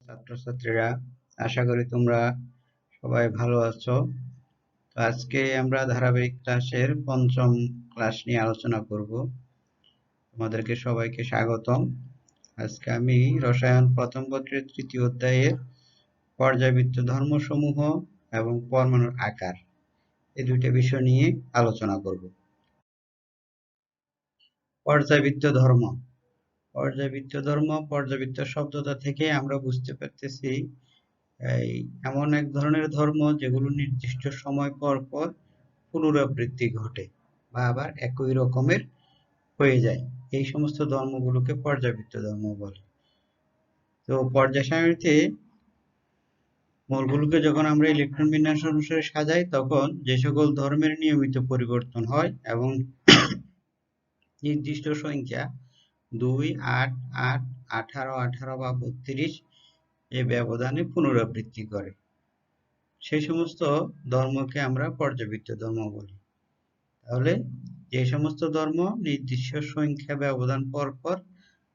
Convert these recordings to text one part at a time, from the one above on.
ছাত্রছাত্রীরা, আশা করি তোমরা সবাই ভালো আছো। তো আজকে আমরা ধারাবাহিক ক্লাসের পঞ্চম ক্লাস নিয়ে আলোচনা করব। তোমাদেরকে সবাইকে স্বাগতম। আজকে আমি রসায়ন প্রথম পত্রের তৃতীয় অধ্যায়ের পর্যায়বৃত্ত ধর্মসমূহ এবং পরমাণুর আকার এই দুইটা বিষয় নিয়ে আলোচনা করব। পর্যায়বৃত্ত ধর্ম। পর্যায়বৃত্ত ধর্ম, পর্যায়বৃত্ত শব্দটা থেকে আমরা বুঝতে পারতেছি এমন এক ধরনের ধর্ম যেগুলো নির্দিষ্ট সময় পর পর পুনরাবৃত্তি ঘটে বা আবার একই রকমের হয়ে যায়। এই সমস্ত ধর্মগুলোকে পর্যায়বৃত্ত ধর্ম বলে। তো পর্যায় সারণীতে মৌলগুলোকে যখন আমরা ইলেকট্রন বিন্যাস অনুসারে সাজাই, তখন যে সকল ধর্মের নিয়মিত পরিবর্তন হয় এবং নির্দিষ্ট সংখ্যা 2, 8, 8, 18, 18 বা 32 এই ব্যবধানে পুনরাবৃত্তি করে, সেই সমস্ত ধর্মকে আমরা পর্যায়বৃত্ত ধর্ম বলি। তাহলে যে সমস্ত ধর্ম নির্দিষ্ট সংখ্যা ব্যবধান পর পর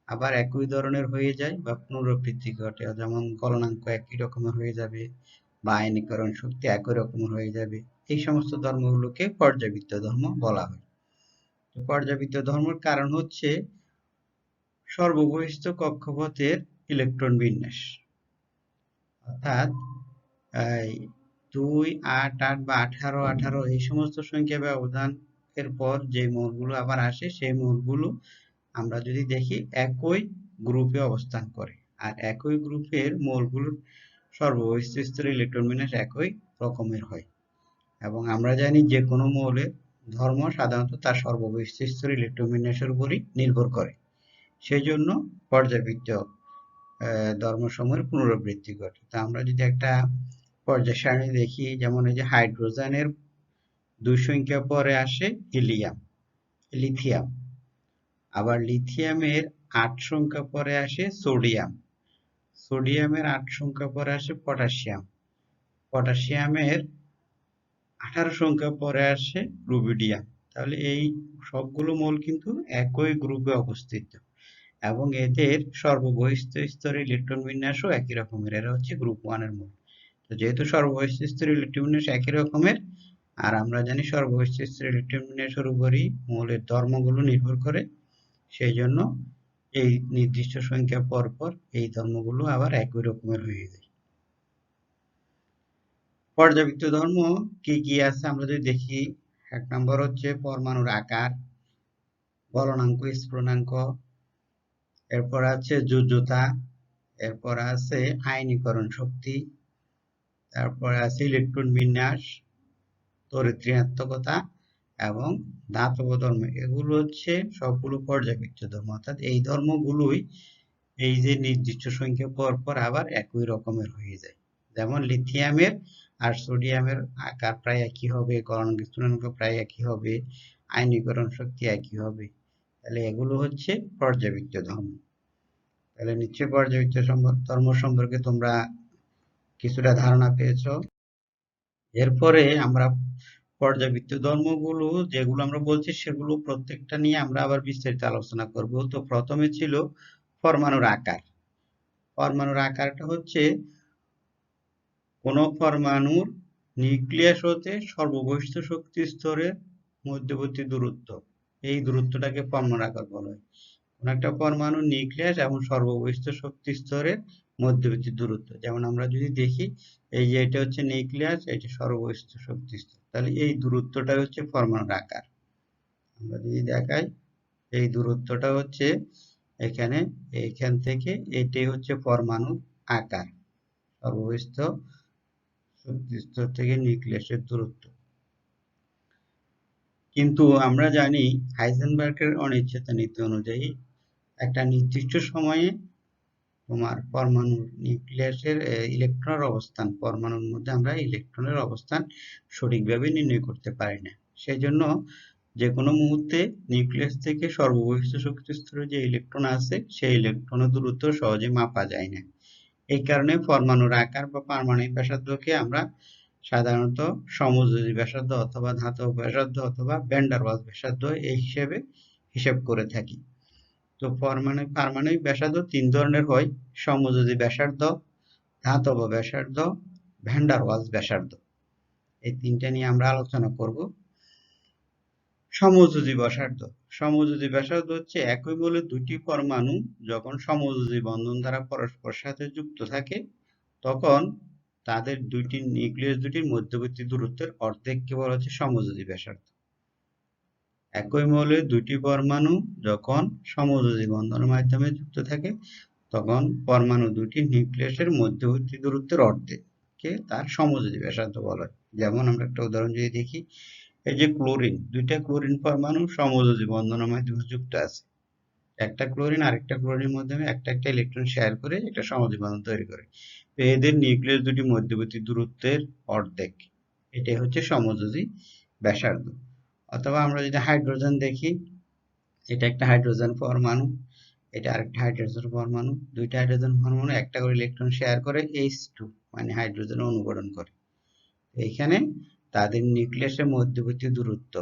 আবার একই ধরনের হয়ে যায় বা পুনরাবৃত্তি ঘটে, যেমন গলনাঙ্ক একই রকমের হয়ে যাবে বা আয়নীকরণ শক্তি একই রকমের হয়ে যাবে, এই সমস্ত ধর্মগুলোকে পর্যায়বৃত্ত ধর্ম বলা হয়। তো পর্যায়বৃত্ত ধর্মের কারণ হচ্ছে সর্ববহিস্থ কক্ষপথের ইলেকট্রন বিন্যাস, অর্থাৎ 2, 8, 8 বা 18, 18 এই সমস্ত সংখ্যা ব্যবধানের পর যে মৌলগুলো আবার আসে, সেই মৌলগুলো আমরা যদি দেখি একই গ্রুপে অবস্থান করে, আর একই গ্রুপের মৌলগুলোর সর্ববহিস্থ স্তরের ইলেকট্রন বিন্যাস একই রকমের হয়। এবং আমরা জানি যে কোনো মৌলের ধর্ম সাধারণত তার সর্ববহিস্থ স্তরের ইলেকট্রন বিন্যাসের উপরই নির্ভর করে। সেই জন্য পর্যায়বৃত্ত ধর্মসমূহের পুনরাবৃত্তি ঘটে। তা আমরা যদি একটা পর্যায় সারণী দেখি, যেমন এই যে হাইড্রোজেনের 2 সংখ্যা পরে আসে লিথিয়াম, আবার লিথিয়ামের 8 সংখ্যা পরে আসে সোডিয়ামের 8 সংখ্যা পরে আসে পটাশিয়ামের 18 সংখ্যা পরে আসে রুবিডিয়াম। তাহলে এই সবগুলো মৌল কিন্তু একই গ্রুপে অবস্থিত এবং এদের সর্ববহিস্থ স্তরে ইলেকট্রন বিন্যাসও একই রকমের, এরা হচ্ছে গ্রুপ 1 এর মৌল। তো যেহেতু সর্ববহিস্থ স্তরে ইলেকট্রন বিন্যাস একই রকমের, আর আমরা জানি সর্ববহিস্থ স্তরে ইলেকট্রন বিন্যাসের উপরই মৌলের ধর্মগুলো নির্ভর করে, সেই জন্য এই নির্দিষ্ট সংখ্যা পর পর এই ধর্মগুলো আবার একই রকমের হয়ে যায়। পর্যায়বৃত্ত ধর্ম কি কি আছে আমরা যদি দেখি, 1 নম্বর হচ্ছে পরমাণুর আকার, গলনাঙ্ক, স্ফুটনাঙ্ক, এরপর আছে যোজ্যতা, এরপর আছে আয়নীকরণ শক্তি, তারপর আছে ইলেকট্রন বিন্যাস, তড়িৎ ঋণাত্মকতা এবং ধাতব ধর্ম। এগুলো হচ্ছে সবগুলো পর্যায়বৃত্ত ধর্ম, অর্থাৎ এই ধর্মগুলোই এই যে নির্দিষ্ট সংখ্যা পর পর আবার একই রকমের হয়ে যায়। যেমন লিথিয়ামের আর সোডিয়ামের আকার প্রায় একই হবে, গলনাঙ্ক স্ফুটনাঙ্ক প্রায় একই হবে, আয়নীকরণ শক্তি একই হবে। তাহলে এগুলো হচ্ছে পর্যায়বৃত্ত ধর্ম। তাহলে নিশ্চয়ই পর্যায়বৃত্ত ধর্ম সম্পর্কে তোমরা কিছুটা ধারণা পেয়েছো। এরপরে আমরা পর্যায়বৃত্ত ধর্মগুলো যেগুলো আমরা বলছি, সেগুলো প্রত্যেকটা নিয়ে আমরা আবার বিস্তারিত আলোচনা করব। তো প্রথমে ছিল পরমাণুর আকার। পরমাণুর আকারটা হচ্ছে কোন পরমাণুর নিউক্লিয়াস হতে সর্ববহিস্থ শক্তি স্তরের মধ্যবর্তী দূরত্ব, এই দূরত্বটাকে পরমাণুর আকার বলা হয়। কোন একটা পরমাণুর নিউক্লিয়াস এবং সর্ববহিস্থ শক্তি স্তরের মধ্যবর্তী দূরত্ব, যেমন আমরা যদি দেখি এই যে এটা হচ্ছে নিউক্লিয়াস, এটা সর্ববহিস্থ শক্তি স্তর, তাহলে এই দূরত্বটা হচ্ছে পরমাণুর আকার। আমরা যদি দেখাই, এই দূরত্বটা হচ্ছে এইখান থেকে এটাই হচ্ছে পরমাণুর আকার, সর্ববহিস্থ শক্তি স্তর থেকে নিউক্লিয়াসের দূরত্ব। কিন্তু আমরা জানি হাইজেনবার্গের অনিশ্চয়তা নীতি অনুযায়ী একটা নির্দিষ্ট সময়ে তোমার পরমাণুর নিউক্লিয়াসের ইলেকট্রনের অবস্থান, পরমাণুর মধ্যে আমরা ইলেকট্রনের অবস্থান সঠিকভাবে নির্ণয় করতে পারি না। সেই জন্য যে কোনো মুহূর্তে নিউক্লিয়াস থেকে সর্ববহিস্থ শক্তি স্তরে যে ইলেকট্রন আছে, সেই ইলেকট্রনের দূরত্ব সহজে মাপা যায় না। এই কারণে পরমাণুর আকার বা পারমাণবিক ব্যাসার্ধকে আমরা সাধারণত সমযোজী ব্যাসার্ধ অথবা ধাতব ব্যাসার্ধ অথবা ভ্যান ডার ওয়ালস ব্যাসার্ধ এই হিসেব করে থাকি। তো পারমাণবিক ব্যাসার্ধ 3 ধরনের হয়: সমযোজী ব্যাসার্ধ, ধাতব ব্যাসার্ধ, ভ্যান্ডার ওয়ালস ব্যাসার্ধ, এই তিনটা নিয়ে আমরা আলোচনা করব। সমযোজী ব্যাসার্ধ। সমযোজী ব্যাসার্ধ হচ্ছে একই মৌলের দুটি পরমাণু যখন সমযোজী বন্ধন দ্বারা পরস্পরের সাথে যুক্ত থাকে তখন তাদের দুটি নিউক্লিয়াস দুটির মধ্যবর্তী দূরত্বের অর্ধেককে বলা হচ্ছে সমযোজী ব্যাসার্ধ। একই মৌলের দুটি পরমাণু যখন সমযোজী বন্ধনের মাধ্যমে যুক্ত থাকে তখন পরমাণু দুটি নিউক্লিয়াসের মধ্যবর্তী দূরত্বের অর্ধেককে তার সমযোজী ব্যাসার্ধ বলা হয়। যেমন আমরা একটা উদাহরণ যদি দেখি, এই যে ক্লোরিন, দুইটা ক্লোরিন পরমাণু সমযোজী বন্ধনের মাধ্যমে যুক্ত আছে। একটা ক্লোরিন আরেকটা ক্লোরিনের মাধ্যমে একটা একটা ইলেকট্রন শেয়ার করে একটা সমযোজী বন্ধন তৈরি করে। তো এদের নিউক্লিয়াস দুটি মধ্যবর্তী দূরত্বের অর্ধেক, এটাই হচ্ছে সমযোজী ব্যাসার্ধ। অথবা আমরা যদি হাইড্রোজেন দেখি, এটা একটা হাইড্রোজেন পরমাণু, এটা আরেকটা হাইড্রোজেন পরমাণু, দুইটা হাইড্রোজেন পরমাণু একটা করে ইলেকট্রন শেয়ার করে H2 মানে হাইড্রোজেন অণু গঠন করে। এইখানে তাদের নিউক্লিয়াসের মধ্যবর্তী দূরত্ব,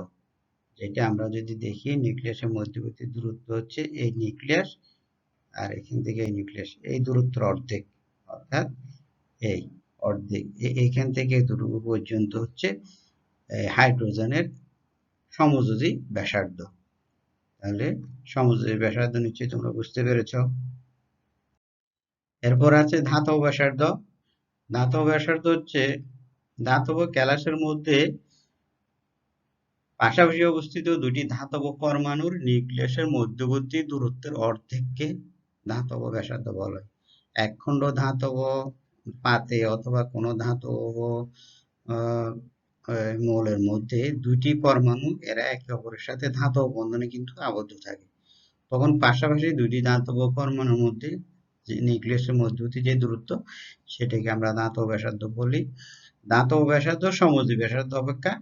যেটা আমরা যদি দেখি নিউক্লিয়াসের মধ্যবর্তী দূরত্ব হচ্ছে এই নিউক্লিয়াস আর এখান থেকে এই নিউক্লিয়াস, এই দূরত্বের অর্ধেক, অর্থাৎ এই অর্ধেক, এইখান থেকে এতটুকু পর্যন্ত হচ্ছে হাইড্রোজেনের সমযোজী ব্যাসার্ধ। তাহলে সমযোজী ব্যাসার্ধ নিশ্চয়ই তোমরা বুঝতে পেরেছ। এরপর আছে ধাতব ব্যাসার্ধ। ধাতব ব্যাসার্ধ হচ্ছে ধাতব ক্যালাসের মধ্যে পাশাপাশি অবস্থিত দুটি ধাতব পরমাণুর নিউক্লিয়াসের মধ্যবর্তী দূরত্বের অর্ধেককে ধাতব ব্যাসার্ধ বলা হয়। একখণ্ড ধাতব পাতে অথবা কোনো ধাতব মৌলের মধ্যে দুটি পরমাণু এরা একে অপরের সাথে ধাতব বন্ধনে কিন্তু আবদ্ধ থাকে, তখন পাশাপাশি দুটি ধাতব পরমাণুর মধ্যে যে নিউক্লিয়াসের মধ্যবর্তী যে দূরত্ব সেটাকে আমরা ধাতব ব্যাসার্ধ বলি। ধাতব ব্যাসার্ধ সমযোজী ব্যাসার্ধ অপেক্ষা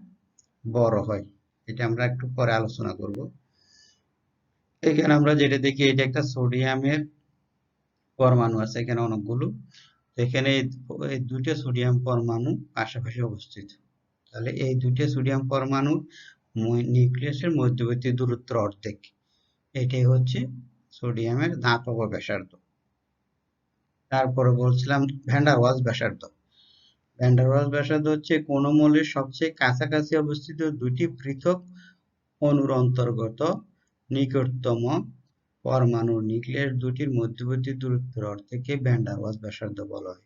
বড় হয়, এটা আমরা একটু পরে আলোচনা করব। এখানে আমরা যেটা দেখি, এটা একটা সোডিয়ামের পরমাণু আছে এখানে অনেকগুলো, এখানে এই দুইটা সোডিয়াম পরমাণু পাশাপাশি অবস্থিত। তাহলে এই দুইটা সোডিয়াম পরমাণু নিউক্লিয়াসের মধ্যবর্তী দূরত্বের অর্ধেক, এটাই হচ্ছে সোডিয়ামের ধাতব ব্যাসার্ধ। তারপরে বলছিলাম ভ্যান্ডার ওয়ালস ব্যাসার্ধ। ভ্যান্ডার ওয়ালস ব্যাসার্ধ হচ্ছে কোন মৌলের সবচেয়ে কাছাকাছি অবস্থিত দুটি পৃথক অণুর অন্তর্গত নিকটতম পরমাণুর নিউক্লিয়াস দুটির মধ্যবর্তী দূরত্বের অর্ধেককে ভ্যান্ডার ওয়ালস ব্যাসার্ধ বলা হয়।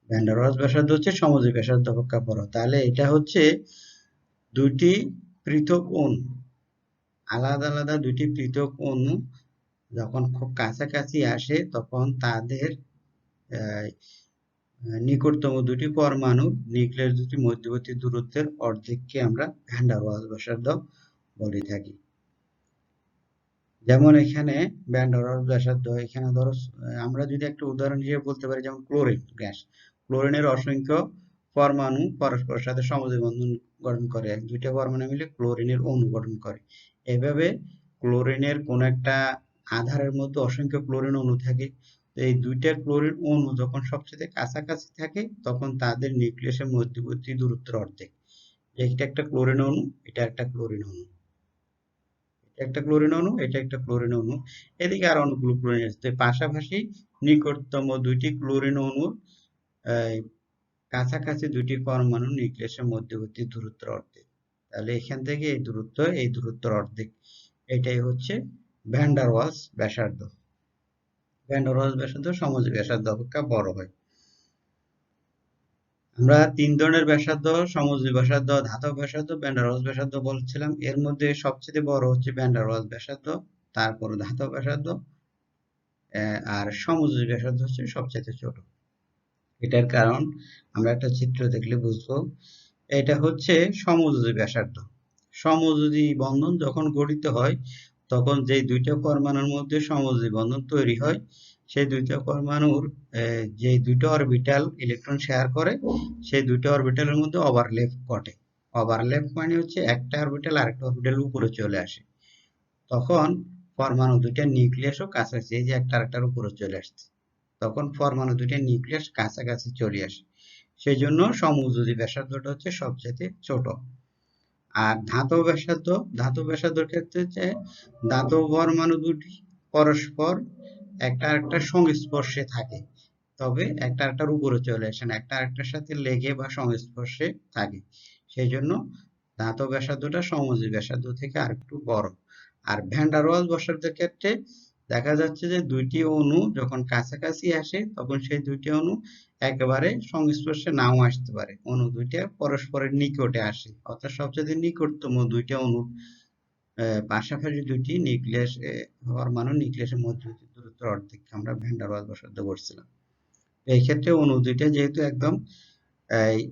ভ্যান্ডার ওয়ালস ব্যাসার্ধ হচ্ছে সমযোজী ব্যাসার্ধ অপেক্ষা বড়। তাহলে এটা হচ্ছে দুটি পৃথক অণু, আলাদা আলাদা দুটি পৃথক অণু যখন খুব কাছাকাছি আসে তখন তাদের নিকটতম দুটি পরমাণু নিউক্লিয়াস দুটি মধ্যবর্তী দূরত্বের অর্ধেককে আমরা ভ্যান্ডার ওয়ালস ব্যাসার্ধ বলে থাকি। যেমন এখানে ভ্যান্ডার ওয়ালস ব্যাসার্ধ, এখানে ধরো আমরা যদি একটা উদাহরণ হিসেবে বলতে পারি, যেমন ক্লোরিন গ্যাস, ক্লোরিনের অসংখ্য পরমাণু পরস্পরের সাথে সমযোজী বন্ধন গঠন করে, দুইটা পরমাণু মিলে ক্লোরিনের অণু গঠন করে। এভাবে ক্লোরিনের কোন একটা আধারের মধ্যে অসংখ্য ক্লোরিন অণু থাকে, এই দুইটা ক্লোরিন অণু যখন সবচেয়ে কাছাকাছি থাকে তখন তাদের নিউক্লিয়াসের মধ্যবর্তী দূরত্বের অর্ধেক। এটা একটা ক্লোরিন অণু, এটা একটা ক্লোরিন অণু, একটা ক্লোরিন অণু, এটা একটা ক্লোরিন অণু, এদিকে আর অনেকগুলো ক্লোরিন আছে। পাশাপাশি নিকটতম দুইটি ক্লোরিন অণুর কাছাকাছি দুটি পরমাণু নিউক্লিয়াসের মধ্যবর্তী দূরত্বের অর্ধেক। তাহলে এখান থেকে এই দূরত্বের অর্ধেক, এটাই হচ্ছে ভ্যান্ডার ওয়ালস ব্যাসার্ধ। ভ্যান্ডার ওয়ালস ব্যাসার্ধ সমযোজী ব্যাসার্ধ অপেক্ষা বড় হয়। আমরা তিন ধরনের ব্যাসার্ধ, সমযোজী ব্যাসার্ধ, ধাতব ব্যাসার্ধ, ভ্যান্ডার ওয়ালস ব্যাসার্ধ বলছিলাম। এর মধ্যে সবচেয়ে বড় হচ্ছে ভ্যান্ডার ওয়ালস ব্যাসার্ধ, তারপর ধাতব ব্যাসার্ধ, আর সমযোজী ব্যাসার্ধ হচ্ছে সবচেয়ে ছোট। এটার কারণ আমরা একটা চিত্র দেখলে বুঝবো। এটা হচ্ছে সমযোজী ব্যাসার্ধ। সমযোজী বন্ধন যখন গঠিত হয় তখন যে দুইটা পরমাণুর মধ্যে সমযোজী বন্ধন তৈরি হয়, সেই দুইটা পরমাণুর যে দুইটা অরবিটাল ইলেকট্রন শেয়ার করে সেই দুইটা অরবিটালের মধ্যে ওভারল্যাপ ঘটে। ওভারল্যাপ মানে হচ্ছে একটা অরবিটাল আরেকটা অরবিটালের উপরে চলে আসে, তখন পরমাণু দুইটা নিউক্লিয়াসও কাছাকাছি, এই যে একটা আরেকটার উপরে চলে আসছে, তখন পরমাণু দুইটা নিউক্লিয়াস কাছাকাছি চলে আসে, সেই জন্য সমযোজী ব্যাসার্ধটা হচ্ছে সবচেয়ে ছোট। আর ধাতব ব্যাসার্ধের ক্ষেত্রে হচ্ছে ধাতব পরমাণু দুটি পরস্পর একটা আরেকটার সংস্পর্শে থাকে, তবে একটা আরেকটার উপরে চলে আসে না, একটা আরেকটার সাথে লেগে বা সংস্পর্শে থাকে। সেই জন্য ধাতব ব্যাসার্ধটা সমযোজী ব্যাসার্ধ থেকে আরেকটু বড়। আর ভ্যান ডার ওয়ালস ব্যাসার্ধের ক্ষেত্রে দেখা যাচ্ছে যে দুইটি অণু যখন কাছাকাছি আসে তখন সেই দুইটি অণু একেবারে সংস্পর্শে নাও আসতে পারে, অণু দুইটা পরস্পরের নিকটে আসে, অর্থাৎ সবচেয়ে নিকটতম দুইটা অণু পাশাপাশি দুইটি নিউক্লিয়াস পরমাণু নিউক্লিয়াসের মধ্যে দূরত্ব অর্ধেক আমরা ভ্যান ডার ওয়ালস ব্যাসার্ধ করছিলাম। এই ক্ষেত্রে অণু দুইটা যেহেতু একদম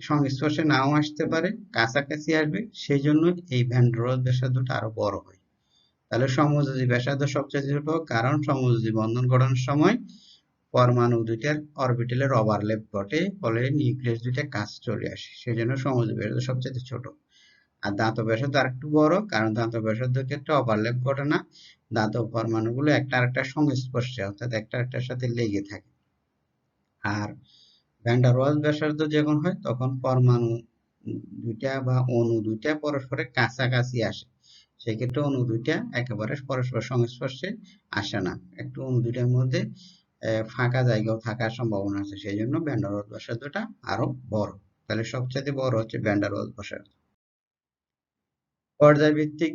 সংস্পর্শে নাও আসতে পারে, কাছাকাছি আসবে, সেই জন্য এই ভ্যান ডার ওয়ালস ব্যাসার্ধটা আরো বড় হয়। তাহলে সমযোজী ব্যাসার্ধ সবচেয়ে ছোট, কারণ সমযোজী বন্ধন গঠনের সময় পরমাণু দুইটার অরবিটালের ওভারল্যাপ ঘটে, ফলে নিউক্লিয়াস দুইটা কাছে চলে আসে, সেই জন্য সমযোজী ব্যাসার্ধ সবচেয়ে ছোট। আর ধাতব ব্যাসার্ধ আরেকটু বড়, কারণ ধাতব ব্যাসার্ধের ক্ষেত্রে ওভারল্যাপ ঘটে না, ধাতব পরমাণুগুলো একটা আরেকটার সংস্পর্শে অর্থাৎ একটা আরেকটার সাথে লেগে থাকে। আর ভ্যান ডার ওয়ালস ব্যাসার্ধ যখন হয় তখন পরমাণু দুইটা বা অণু দুইটা পরস্পরের কাছাকাছি আসে, সেক্ষেত্রে অণু দুইটা একেবারে পরস্পর সংস্পর্শে আসে না, একটু অণু দুইটার মধ্যে ফাঁকা জায়গাও থাকার সম্ভাবনা আছে, সেই জন্য ভ্যান ডার ওয়ালস ব্যাসার্ধটা আরো বড়। তাহলে সবচেয়ে বড় হচ্ছে ভ্যান ডার ওয়ালস ব্যাসার্ধ। পর্যায়ভিত্তিক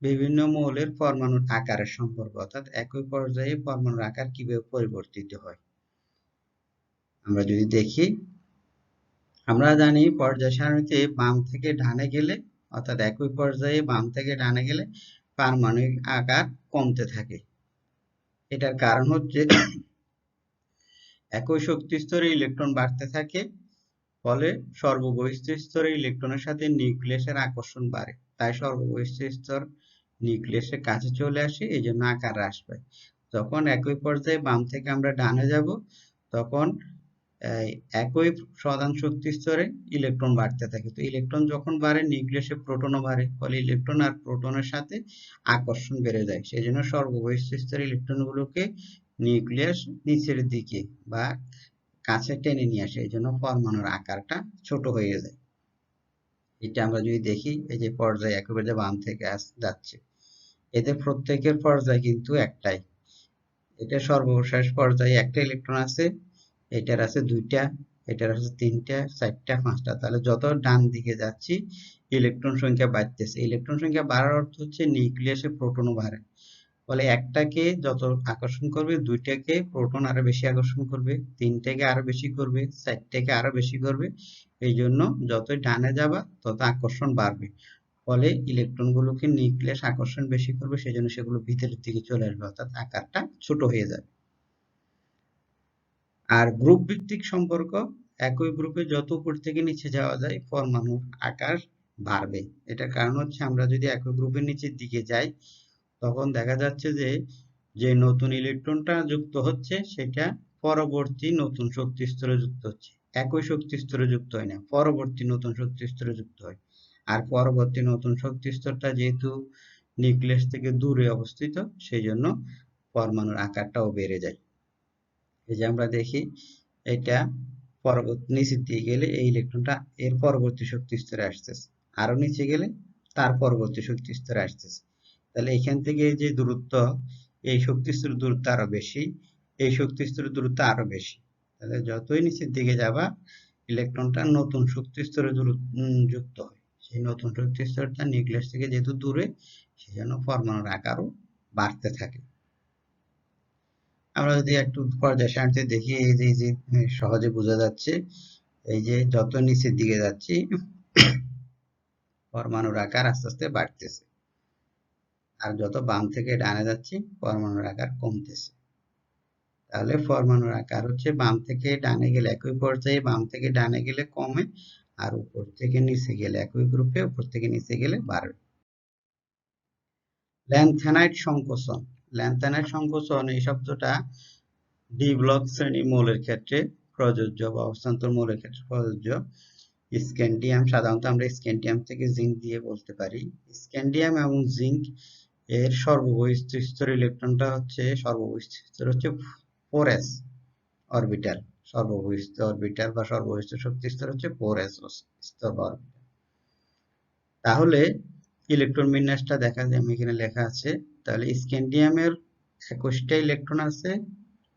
বিভিন্ন মৌলের পরমাণুর আকারের সম্পর্ক, অর্থাৎ একই পর্যায়ে পরমাণুর আকার কিভাবে পরিবর্তিত হয় আমরা যদি দেখি, আমরা জানি পর্যায় সারণীতে বাম থেকে ডানে গেলে, অর্থাৎ একই পর্যায়ে বাম থেকে ডানে গেলে পারমাণবিক আকার কমতে থাকে। এটার কারণ হচ্ছে একই শক্তি স্তরে ইলেকট্রন বাড়তে থাকে, ফলে সর্ববহিস্থ স্তরে ইলেকট্রনের সাথে নিউক্লিয়াসের আকর্ষণ বাড়ে, তাই সর্ববহিস্থ স্তর নিউক্লিয়াসের কাছে চলে আসে, এই জন্য আকার হ্রাস পায়। যখন একই পর্যায়ে বাম থেকে আমরা ডানে যাব তখন একই প্রধান শক্তি স্তরে ইলেকট্রন বাড়তে থাকে, তো ইলেকট্রন যখন বাড়ে নিউক্লিয়াসে প্রোটনও বাড়ে, ফলে ইলেকট্রন আর প্রোটনের সাথে আকর্ষণ বেড়ে যায়, সেই জন্য সর্ববহিস্থ স্তরে ইলেকট্রনগুলোকে নিউক্লিয়াস নিচের দিকে বা কাছে টেনে নিয়ে আসে, এই জন্য পরমাণুর আকারটা ছোট হয়ে যায়। এটা আমরা যদি দেখি, এই যে পর্যায় একেবারে বাম থেকে যাচ্ছে, এতে প্রত্যেকের পর্যায় কিন্তু একটাই, এটা সর্বশেষ পর্যায়ে একটা ইলেকট্রন আছে, এটার আছে দুইটা, এটার আছে তিনটা, চারটা, পাঁচটা, তাহলে যত ডান দিকে যাচ্ছি ইলেকট্রন সংখ্যা বাড়তেছে, ইলেকট্রন সংখ্যা বাড়ার অর্থ হচ্ছে নিউক্লিয়াসে প্রোটনও বাড়ে, ফলে একটাকে যত আকর্ষণ করবে দুইটাকে প্রোটন আরো বেশি আকর্ষণ করবে, তিনটাকে আরো বেশি করবে, চারটাকে আরো বেশি করবে, এই জন্য যতই ডানে যাবা তত আকর্ষণ বাড়বে, ফলে ইলেকট্রনগুলোকে নিউক্লিয়াস আকর্ষণ বেশি করবে, সেই জন্য সেগুলো ভিতরের দিকে চলে আসবে, অর্থাৎ আকারটা ছোট হয়ে যাবে। আর গ্রুপ ভিত্তিক সম্পর্ক, একই গ্রুপে যত উপর থেকে নিচে যাওয়া যায় পরমাণুর আকার বাড়বে, এটার কারণ হচ্ছে আমরা যদি একই গ্রুপের নিচের দিকে যাই তখন দেখা যাচ্ছে যে যে নতুন ইলেকট্রনটা যুক্ত হচ্ছে সেটা পরবর্তী নতুন শক্তি স্তরে যুক্ত হচ্ছে, একই শক্তি স্তরে যুক্ত হয় না, পরবর্তী নতুন শক্তি স্তরে যুক্ত হয়। আর পরবর্তী নতুন শক্তি স্তরটা যেহেতু নিউক্লিয়াস থেকে দূরে অবস্থিত, সেই জন্য পরমাণুর আকারটাও বেড়ে যায়। এই যে আমরা দেখি এটা পরবর্তী নিচের দিকে গেলে এই ইলেকট্রনটা এর পরবর্তী শক্তি স্তরে আসতেছে, আরো নিচে গেলে তার পরবর্তী শক্তি স্তরে আসতেছে, তাহলে এখান থেকে যে দূরত্ব, এই শক্তি স্তরের দূরত্ব আরো বেশি, এই শক্তি স্তরের দূরত্ব আরো বেশি, তাহলে যতই নিচের দিকে যাবা ইলেকট্রনটা নতুন শক্তি স্তরে যুক্ত হয়, সেই নতুন শক্তি স্তরটা নিউক্লিয়াস থেকে যেহেতু দূরে, সেজন্য পরমাণুর আকারও বাড়তে থাকে। আমরা যদি একটু পর্যায় সারণীতে দেখি, এই যে সহজে বোঝা যাচ্ছে, এই যে যত নিচের দিকে যাচ্ছি পরমাণুর আকার আস্তে আস্তে বাড়তেছে, আর যত বাম থেকে ডানে যাচ্ছি পরমাণুর আকার কমতেছে। তাহলে পরমাণুর আকার হচ্ছে বাম থেকে ডানে গেলে একই পর্যায়ে বাম থেকে ডানে গেলে কমে, আর উপর থেকে নিচে গেলে একই গ্রুপে উপর থেকে নিচে গেলে বাড়বে। ল্যান্থ্যানাইট সংকোচন, ল্যান্থ্যানাইট সংকোচন এই শব্দটা ডি ব্লক শ্রেণী মৌলের ক্ষেত্রে প্রযোজ্য বা অবস্থান্তর মৌলের ক্ষেত্রে প্রযোজ্য। স্ক্যান্ডিয়াম, সাধারণত আমরা স্ক্যান্ডিয়াম থেকে জিঙ্ক দিয়ে বলতে পারি, স্ক্যান্ডিয়াম এবং জিঙ্ক এর সর্ববহিস্থ স্তর ইলেকট্রনটা হচ্ছে সর্ববহিস্থ স্তর হচ্ছে 4s অরবিটাল, সর্ববহিস্থ অরবিটাল বা সর্ববহিস্থ শক্তি স্তর হচ্ছে 4s স্তর বা অরবিটাল। তাহলে ইলেকট্রন বিন্যাসটা দেখা যায়, আমি এখানে লেখা আছে, তাহলে স্ক্যান্ডিয়ামের 21টা ইলেকট্রন আছে,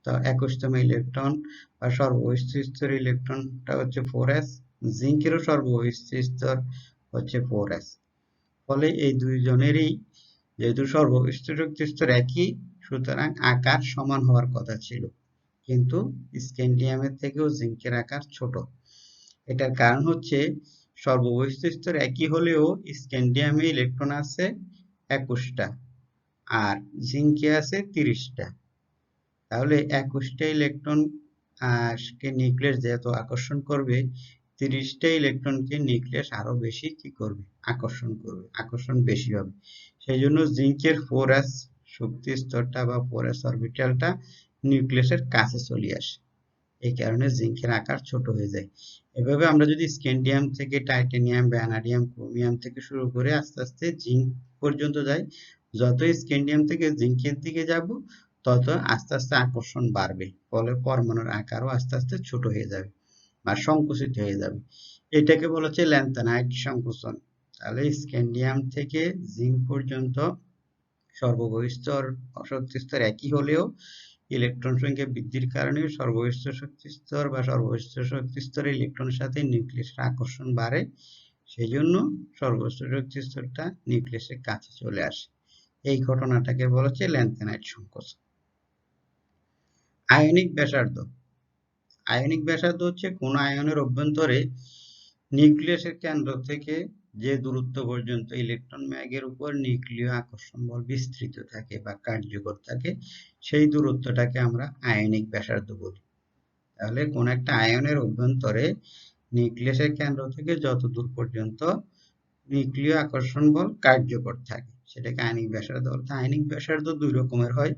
তো 21তম ইলেকট্রন বা সর্ববহিষ্ঠ স্তরের ইলেকট্রনটা হচ্ছে 4s, জিঙ্কেরও সর্ববহিষ্ঠ স্তর হচ্ছে 4s। ফলে এই দুইজনেরই যেহেতু সর্ববহিষ্ঠ শক্তি স্তর একই, সুতরাং আকার সমান হওয়ার কথা ছিল, কিন্তু স্ক্যান্ডিয়ামের থেকেও জিঙ্কের আকার ছোট। এটার কারণ হচ্ছে সর্ববহিষ্ঠ স্তর একই হলেও স্ক্যান্ডিয়ামে ইলেকট্রন আছে 21টা আর জিঙ্কে আছে 30টা। তাহলে 21টা ইলেকট্রন কে নিউক্লিয়াস যেহেতু আকর্ষণ করবে, 30টা ইলেকট্রনকে নিউক্লিয়াস আরো বেশি কি করবে, আকর্ষণ করবে, আকর্ষণ বেশি হবে। সেই জন্য জিঙ্কের 4s শক্তি স্তরটা বা 4s অরবিটালটা নিউক্লিয়াসের কাছে চলে আসে, এই কারণে জিঙ্কের আকার ছোট হয়ে যায়। এভাবে আমরা যদি স্ক্যান্ডিয়াম থেকে টাইটানিয়াম, ভ্যানাডিয়াম, ক্রোমিয়াম থেকে শুরু করে আস্তে আস্তে জিঙ্ক পর্যন্ত যাই, যত স্ক্যান্ডিয়াম থেকে জিঙ্কের দিকে যাব তত আস্তে আস্তে আকর্ষণ বাড়বে, ফলে পরমাণুর আকারও আস্তে আস্তে ছোট হয়ে যাবে বা সংকুচিত হয়ে যাবে। এটাকে বলা হচ্ছে ল্যান্থানাইট সংকোচন। তাহলে স্ক্যান্ডিয়াম থেকে জিঙ্ক পর্যন্ত সর্ববহিষ্ঠ শক্তি স্তর একই হলেও ইলেকট্রন সংখ্যা বৃদ্ধির কারণে সর্ববহিষ্ঠ শক্তি স্তর বা সর্ববহিষ্ঠ শক্তি স্তরের ইলেকট্রনের সাথে নিউক্লিয়াসের আকর্ষণ বাড়ে, সেই জন্য সর্ববহিষ্ঠ শক্তি স্তরটা নিউক্লিয়াসের কাছে চলে আসে। এই ঘটনাটাকে বলা হচ্ছে ল্যান্থানাইট সংকোচন। আয়নিক ব্যাসার্ধ। আয়নিক ব্যাসার্ধ হচ্ছে কোন আয়নের অভ্যন্তরে নিউক্লিয়াসের কেন্দ্র থেকে যে দূরত্ব পর্যন্ত ইলেকট্রন ম্যাগের উপর নিউক্লিয় আকর্ষণ বল বিস্তৃত থাকে বা কার্যকর থাকে, সেই দূরত্বটাকে আমরা আয়নিক ব্যাসার্ধ বলি। তাহলে কোন একটা আয়নের অভ্যন্তরে নিউক্লিয়াসের কেন্দ্র থেকে যত দূর পর্যন্ত নিউক্লিয় আকর্ষণ বল কার্যকর থাকে সেটাকে আয়নিক ব্যাসার্ধ বলে। আয়নিক ব্যাসার্ধ দুই রকমের হয়,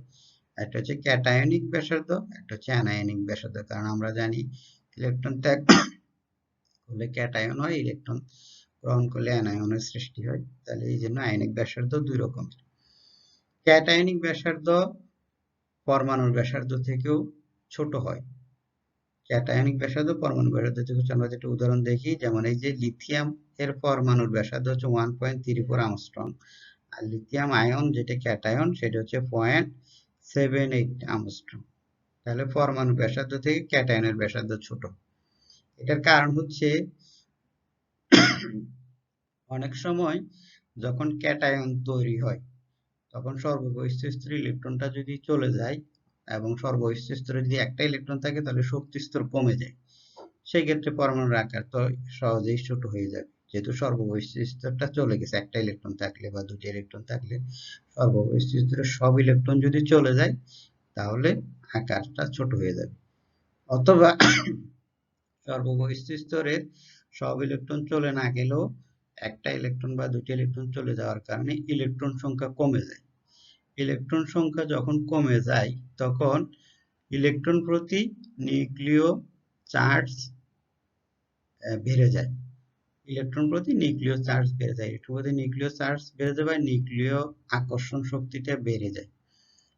একটা হচ্ছে ক্যাটায়নিক ব্যাসার্ধ, একটা হচ্ছে অ্যানায়নিক ব্যাসার্ধ। কারণ আমরা জানি ইলেকট্রন ত্যাগ করলে ক্যাটায়ন হয়, ইলেকট্রন গ্রহণ করলে অ্যানায়নের সৃষ্টি হয়। তাহলে এই জন্য আয়নিক ব্যাসার্ধ দুই রকমের। ক্যাটায়নিক ব্যাসার্ধ পরমাণুর ব্যাসার্ধ থেকেও ছোট হয়। ক্যাটায়নিক ব্যাসার্ধ পরমাণুর ব্যাসার্ধ থেকে আমরা যেটা উদাহরণ দেখি, যেমন এই যে লিথিয়াম এর পরমাণুর ব্যাসার্ধ হচ্ছে 1.34 আমস্ট্রং, আর লিথিয়াম আয়ন যেটা ক্যাটায়ন সেটা হচ্ছে 0.78 আমস্ট্রং। তাহলে পরমাণুর ব্যাসার্ধ থেকে ক্যাটায়নের ব্যাসার্ধ ছোট। এটার কারণ হচ্ছে অনেক সময় যখন ক্যাটায়ন তৈরি হয় তখন সর্ববহিষ্ঠ স্তরে ইলেকট্রনটা যদি চলে যায় এবং সর্ববহিষ্ঠ স্তরে যদি একটা ইলেকট্রন থাকে তাহলে শক্তি স্তর কমে যায়, সেই ক্ষেত্রে পরমাণুর আকার তো সহজেই ছোট হয়ে যাবে। যেহেতু সর্ববহিষ্ঠ স্তরটা চলে গেছে, একটা ইলেকট্রন থাকলে বা দুটি ইলেকট্রন থাকলে সর্ববহিষ্ঠ স্তরে সব ইলেকট্রন যদি চলে যায় তাহলে আকারটা ছোট হয়ে যাবে। অথবা সর্ববহিষ্ঠ স্তরের সব ইলেকট্রন চলে না গেলেও একটা ইলেকট্রন বা দুটি ইলেকট্রন চলে যাওয়ার কারণে ইলেকট্রন সংখ্যা কমে যায়। ইলেকট্রন সংখ্যা যখন কমে যায় তখন ইলেকট্রন প্রতি নিউক্লিয় চার্জ বেড়ে যায়। ইলেকট্রন প্রতি নিউক্লিয় চার্জ বেড়ে যায়, ইলেকট্রন প্রতি নিউক্লিয় চার্জ বেড়ে যায় বা নিউক্লিয় আকর্ষণ শক্তিটা বেড়ে যায়।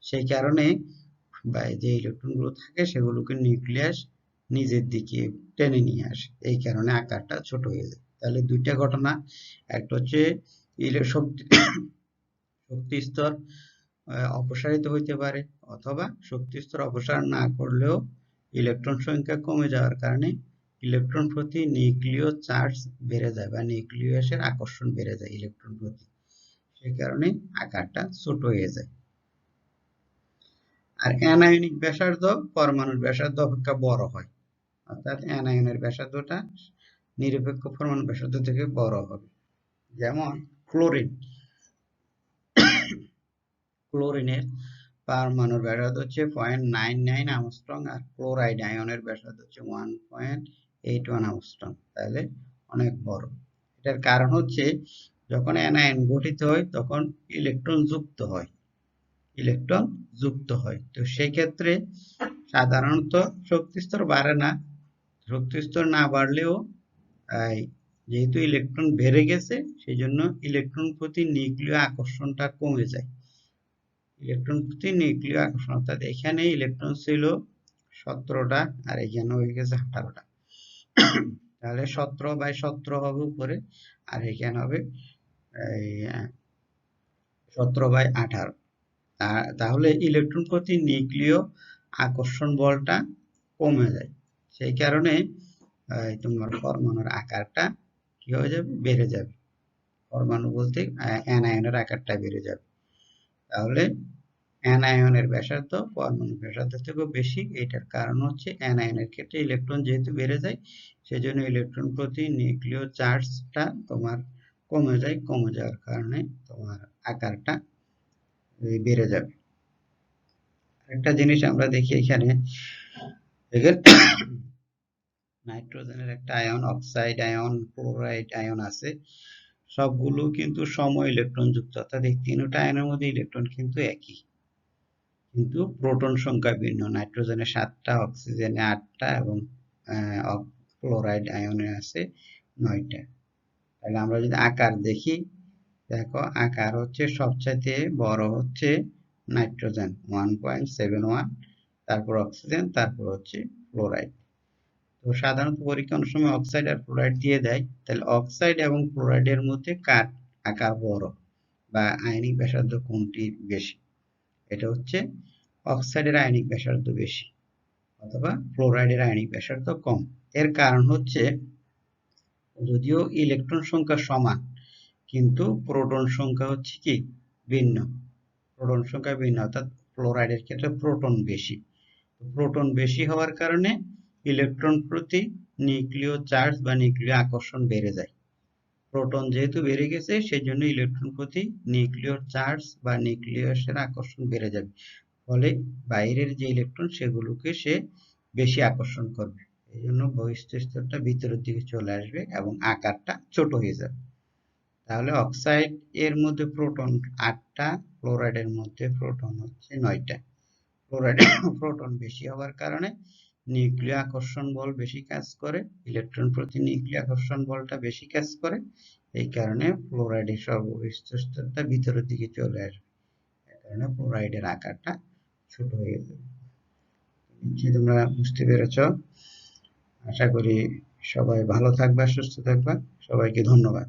সেই কারণে বা যে ইলেকট্রনগুলো থাকে সেগুলোকে নিউক্লিয়াস নিজের দিকে টেনে নিয়ে আসে, এই কারণে আকারটা ছোট হয়ে যায়। তাহলে দুইটা ঘটনা, একটা হচ্ছে শক্তি স্তর অপসারিত হইতে পারে, অথবা শক্তি স্তর অপসারণ না করলেও ইলেকট্রন সংখ্যা কমে যাওয়ার কারণে ইলেকট্রন প্রতি নিউক্লিয় চার্জ বেড়ে যায় বা নিউক্লিয়াসের আকর্ষণ বেড়ে যায় ইলেকট্রন প্রতি, সেই কারণে আকারটা ছোট হয়ে যায়। আর অ্যানায়নিক ব্যাসার্ধ পরমাণুর ব্যাসার্ধ অপেক্ষা বড় হয়, অর্থাৎ অ্যানায়নের ব্যাসার্ধটা নিরপেক্ষ পরমাণু ব্যাসার্ধ থেকে বড় হবে। যেমন ক্লোরিন, ক্লোরিনের পরমাণুর ব্যাসার্ধ হচ্ছে 0.99 আমস্ট্রং আর ক্লোরাইড আয়নের ব্যাসার্ধ হচ্ছে 1.81 আমস্ট্রং, তাহলে অনেক বড়। এটার কারণ হচ্ছে যখন অ্যানায়ন গঠিত হয় তখন ইলেকট্রন যুক্ত হয়, ইলেকট্রন যুক্ত হয়। তো সেই ক্ষেত্রে সাধারণত শক্তি স্তর বাড়ে না, শক্তি স্তর না বাড়লেও যেহেতু ইলেকট্রন বেড়ে গেছে সেই জন্য ইলেকট্রন প্রতি নিউক্লিয় আকর্ষণটা কমে যায়। ইলেকট্রন প্রতি নিউক্লিয় আকর্ষণ, অর্থাৎ এখানে ইলেকট্রন ছিল 17টা আর এখানে হয়ে গেছে 18টা, তাহলে 17/17 হবে উপরে আর এখানে হবে 17/18। তাহলে ইলেকট্রন প্রতি নিউক্লিয় আকর্ষণ বলটা কমে যায়। সেই কারণে তোমার পরমাণুর আকারটা কি হয়ে যাবে, বেড়ে যাবে। পরমাণু বলতে অ্যানায়নের আকারটা বেড়ে যাবে। তাহলে অ্যানায়নের ব্যাসার্ধ পরমাণুর ব্যাসার্ধের থেকেও বেশি। এটার কারণ হচ্ছে অ্যানায়নের ক্ষেত্রে ইলেকট্রন যেহেতু বেড়ে যায়, সেজন্য ইলেকট্রন প্রতি নিউক্লিয় চার্জটা তোমার কমে যায়। কমে যাওয়ার কারণে তোমার আকারটা বেড়ে যাবে। একটা জিনিস আমরা দেখি এখানে, নাইট্রোজেনের একটা ion, oxide ion, chloride ion আছে। সবগুলো কিন্তু সম ইলেকট্রন যুক্ত, অর্থাৎ এই তিনটা আয়নের মধ্যে ইলেকট্রন কিন্তু একই, কিন্তু প্রোটন সংখ্যা ভিন্ন। নাইট্রোজেনে 7টা, অক্সিজেনে 8টা এবং ক্লোরাইড আয়নে আছে 9টা। তাহলে আমরা যদি আকার দেখি, দেখো আকার হচ্ছে সবচাইতে বড় হচ্ছে নাইট্রোজেন 1.71, তারপর অক্সিজেন, তারপর হচ্ছে ক্লোরাইড। তো সাধারণত পরীক্ষা অনেক সময় অক্সাইড আর ক্লোরাইড দিয়ে দেয়। তাহলে অক্সাইড এবং ক্লোরাইডের মধ্যে কার আকার বড় বা আয়নিক ব্যাসার্ধ কোনটি বেশি? এটা হচ্ছে অক্সাইডের আয়নিক ব্যাসার্ধ বেশি অথবা ক্লোরাইডের আয়নিক ব্যাসার্ধ কম। এর কারণ হচ্ছে, যদিও ইলেকট্রন সংখ্যা সমান, কিন্তু প্রোটন সংখ্যা হচ্ছে কি ভিন্ন। প্রোটন সংখ্যা ভিন্ন, অর্থাৎ ক্লোরাইডের ক্ষেত্রে প্রোটন বেশি। প্রোটন বেশি হওয়ার কারণে ইলেকট্রন প্রতি নিউক্লিয় চার্জ বা নিউক্লিয় আকর্ষণ বেড়ে যায়। প্রোটন যেহেতু বেড়ে গেছে, সেই জন্য ইলেকট্রন প্রতি নিউক্লিয় চার্জ বা নিউক্লিয়াসের আকর্ষণ বেড়ে যাবে। ফলে বাইরের যে ইলেকট্রন সেগুলোকে সে বেশি আকর্ষণ করবে। এই জন্য বহিঃস্থ স্তরটা ভিতরের দিকে চলে আসবে এবং আকারটা ছোট হয়ে যাবে। তাহলে অক্সাইড এর মধ্যে প্রোটন 8টা, ক্লোরাইডের মধ্যে প্রোটন হচ্ছে 9টা। ক্লোরাইডে প্রোটন বেশি হওয়ার কারণে নিউক্লিয় আকর্ষণ বল বেশি কাজ করে, ইলেকট্রন প্রতি নিউক্লিয় আকর্ষণ বলটা বেশি কাজ করে। এই কারণে ক্লোরাইডের সর্ববহিঃস্থ স্তরটা ভিতরের দিকে চলে আসবে। এই কারণে ক্লোরাইডের আকারটা ছোট হয়ে যাবে। তোমরা বুঝতে পেরেছ? আশা করি সবাই ভালো থাকবা, সুস্থ থাকবা। সবাইকে ধন্যবাদ।